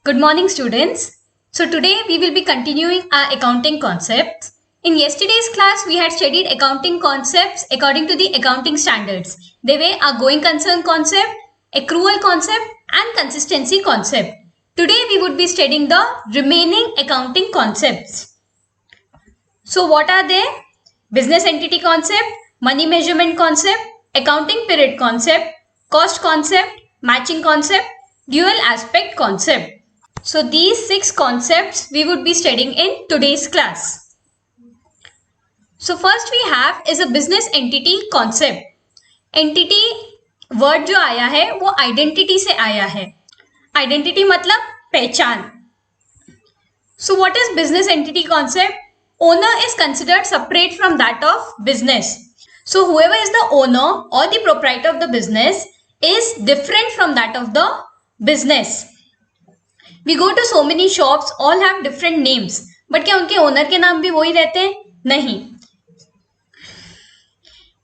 Good morning, students. So today we will be continuing our accounting concepts. In yesterday's class, we had studied accounting concepts according to the accounting standards. They were a going concern concept, accrual concept, and consistency concept. Today we would be studying the remaining accounting concepts. So what are they? Business entity concept, money measurement concept, accounting period concept, cost concept, matching concept, dual aspect concept. So these 6 concepts we would be studying in today's class. So first we have is a business entity concept. Entity word जो आया है वो identity से आया है. Identity मतलब पहचान. So what is business entity concept? Owner is considered separate from that of business. So whoever is the owner or the proprietor of the business is different from that of the business. We go to so many shops, all have different names. But क्या उनके owner के नाम भी वही रहते हैं? नहीं.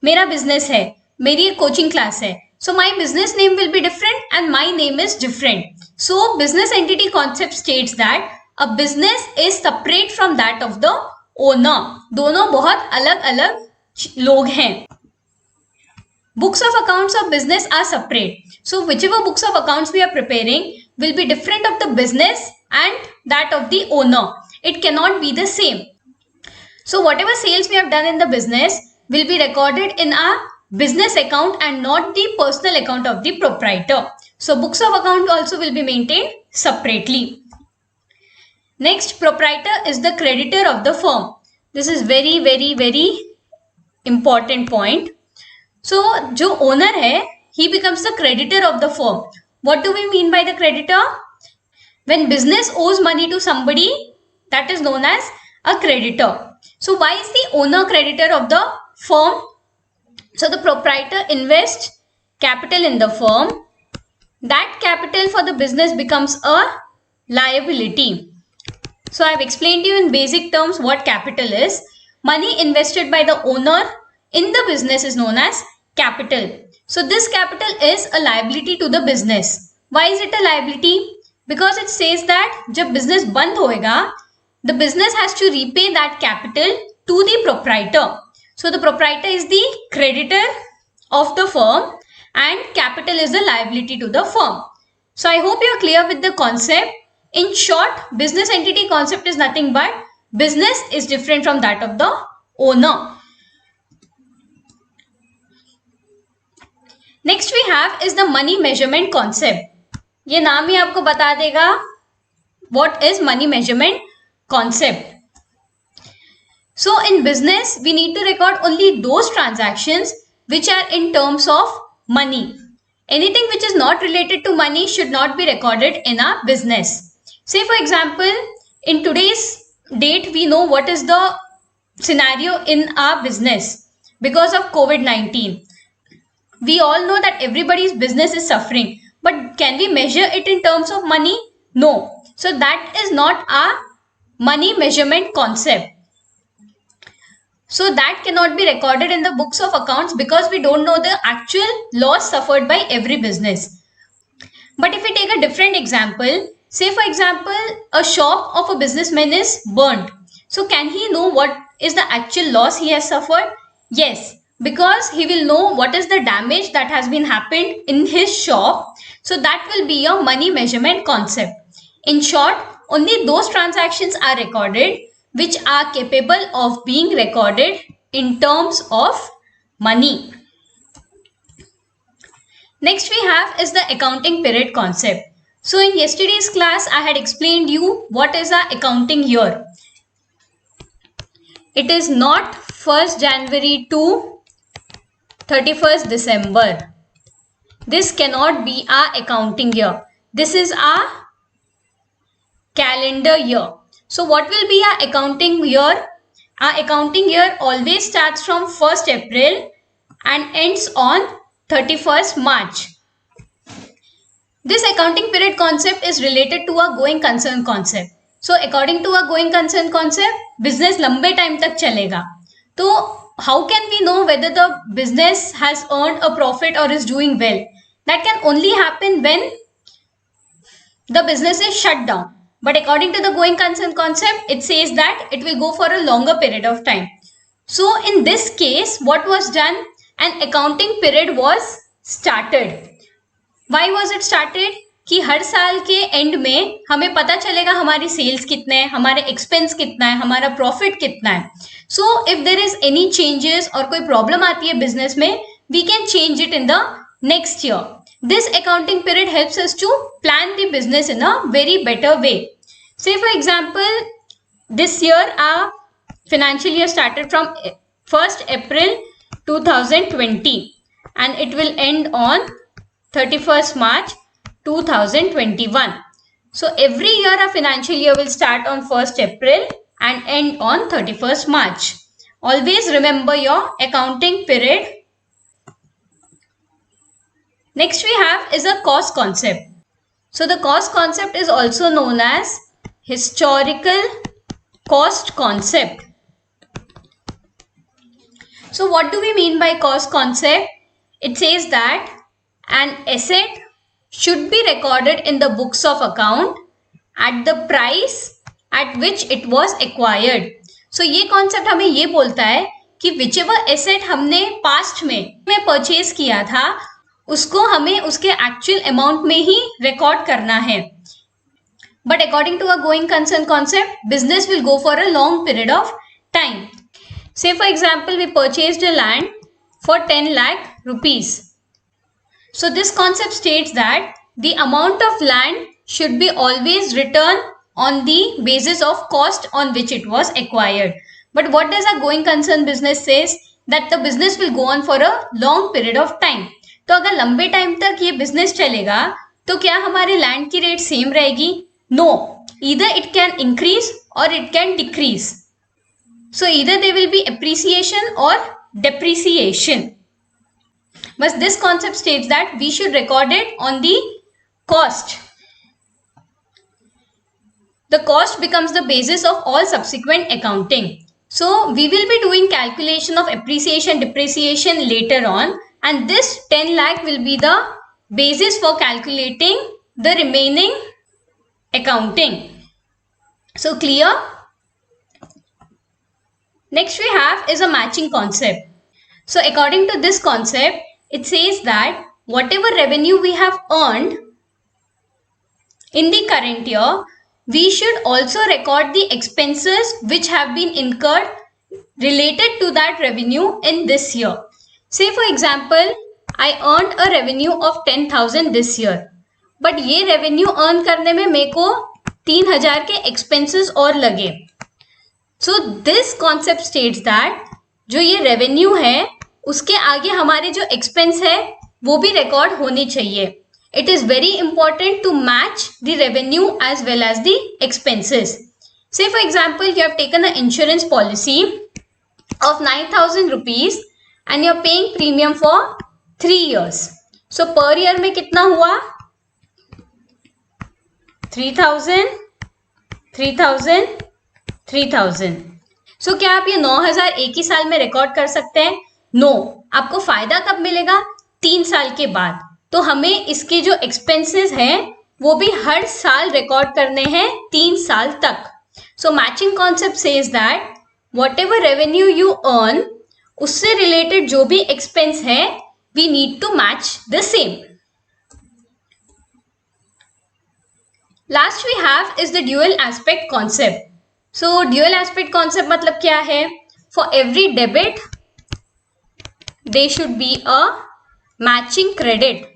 मेरा बिजनेस है, मेरी एक कोचिंग क्लास है. So my business name will be different and my name is different. So business entity concept states that a business is separate from that of the owner. दोनों बहुत अलग अलग लोग हैं. Books of accounts of business are separate. So whichever books of accounts we are preparing will be different of the business and that of the owner. It cannot be the same. So whatever sales we have done in the business will be recorded in our business account and not the personal account of the proprietor. So books of account also will be maintained separately. Next, proprietor is the creditor of the firm. This is very important point. So जो owner है, he becomes the creditor of the firm. What do we mean by the creditor? When business owes money to somebody, that is known as a creditor. So why is the owner creditor of the firm? So the proprietor invests capital in the firm. That capital for the business becomes a liability. So I have explained to you in basic terms what capital is. Money invested by the owner in the business is known as capital. So this capital is a liability to the business. Why is it a liability? Because it says that जब business बंद होएगा, the business has to repay that capital to the proprietor. So the proprietor is the creditor of the firm and capital is the liability to the firm. So I hope you are clear with the concept. In short, business entity concept is nothing but business is different from that of the owner. Next we have is the money measurement concept. ये नाम ही आपको बता देगा what is money measurement concept. So in business we need to record only those transactions which are in terms of money. Anything which is not related to money should not be recorded in our business. Say for example, in today's date we know what is the scenario in our business because of COVID-19. We all know that everybody's business is suffering, but can we measure it in terms of money? No. So that is not our money measurement concept. So that cannot be recorded in the books of accounts because we don't know the actual loss suffered by every business. But if we take a different example, say for example, a shop of a businessman is burnt. So can he know what is the actual loss he has suffered? Yes, because he will know what is the damage that has been happened in his shop. So that will be your money measurement concept. In short, only those transactions are recorded which are capable of being recorded in terms of money. Next we have is the accounting period concept. So in yesterday's class, I had explained you what is our accounting year. It is not 1st January to 31st December. This cannot be our accounting year. This is our calendar year. So what will be our accounting year? Our accounting year always starts from 1st April and ends on 31st March. This accounting period concept is related to a going concern concept. So according to a going concern concept, business लंबे time तक चलेगा. तो how can we know whether the business has earned a profit or is doing well? That can only happen when the business is shut down. But according to the going concern concept, it says that it will go for a longer period of time. So in this case, what was done? An accounting period was started. Why was it started? कि हर साल के and में हमें पता चलेगा हमारी sales कितने हैं, हमारे एक्सपेंस कितना है, हमारा प्रॉफिट कितना है. So if there is any changes और कोई प्रॉब्लम आती है बिजनेस में, we can change it in the next year. This accounting period helps us to plan the business in a very better way. Say for example, this year our financial year started from 1st April 2020 and it will end on 31st March 2021. So every year our financial year will start on 1st April and end on 31st March. Always remember your accounting period. Next we have is a cost concept. So the cost concept is also known as historical cost concept. So what do we mean by cost concept? It says that an asset should be recorded in the books of account at the price at which it was acquired. So ये concept हमें ये बोलता है कि whichever asset हमने past में purchase किया था, उसको हमें उसके एक्चुअल अमाउंट में ही रिकॉर्ड करना है. But according to a going concern concept, business will go for a long period of time. Say for example we purchased a land for 10 lakh rupees. So this concept states that the amount of land should be always return on the basis of cost on which it was acquired. But what does a going concern business says? That the business will go on for a long period of time. तो अगर लंबे time तक ये business चलेगा तो क्या हमारे land की रेट सेम रहेगी? No, either it can increase or it can decrease. So either there will be appreciation or depreciation. बस this concept states that we should record it on the cost. The cost becomes the basis of all subsequent accounting. So we will be doing calculation of appreciation, depreciation later on, and this 10 lakh will be the basis for calculating the remaining accounting. So clear? Next we have is a matching concept. So according to this concept, it says that whatever revenue we have earned in the current year, we should also record the expenses which have been incurred related to that revenue in this year. Say for example, I earned a revenue of 10,000 this year, but ये revenue earn करने में मेरे को 3,000 के expenses और लगे. So this concept states that जो ये revenue है उसके आगे हमारे जो expense है वो भी record होनी चाहिए. It is very important to match the revenue as well as the expenses. Say for example, you have taken an insurance policy of 9,000 rupees and you are paying premium for 3 years. So per year में कितना हुआ? 3,000, 3,000, 3,000. So क्या आप ये 9,000 एक ही साल में record कर सकते हैं? No. आपको फायदा कब मिलेगा? 3 साल के बाद. तो हमें इसके जो एक्सपेंसेस हैं वो भी हर साल रिकॉर्ड करने हैं 3 साल तक. So matching concept says that whatever revenue you earn, उससे रिलेटेड जो भी एक्सपेंस है we need to match the same. Last we have is the dual aspect concept. So dual aspect concept मतलब क्या है? For every debit there should be a matching credit.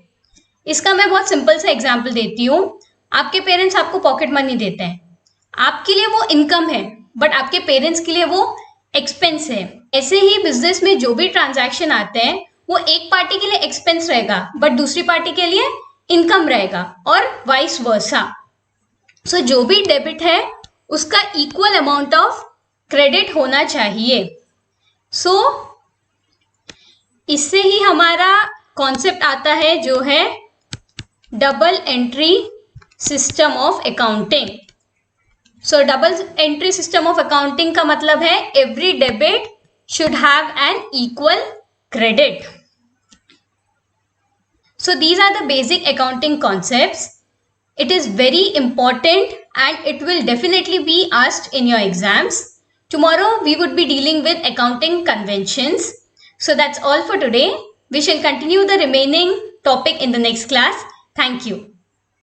इसका मैं बहुत सिंपल सा एग्जाम्पल देती हूँ. आपके पेरेंट्स आपको पॉकेट मनी देते हैं, आपके लिए वो इनकम है बट आपके पेरेंट्स के लिए वो एक्सपेंस है. ऐसे ही बिजनेस में जो भी ट्रांजैक्शन आते हैं वो एक पार्टी के लिए एक्सपेंस रहेगा बट दूसरी पार्टी के लिए इनकम रहेगा और वाइस वर्सा. सो जो भी डेबिट है उसका इक्वल अमाउंट ऑफ क्रेडिट होना चाहिए. सो इससे ही हमारा कॉन्सेप्ट आता है जो है double entry system of accounting. So double entry system of accounting का मतलब है every debit should have an equal credit. So these are the basic accounting concepts. It is very important and it will definitely be asked in your exams. Tomorrow we would be dealing with accounting conventions. So that's all for today. We shall continue the remaining topic in the next class. Thank you.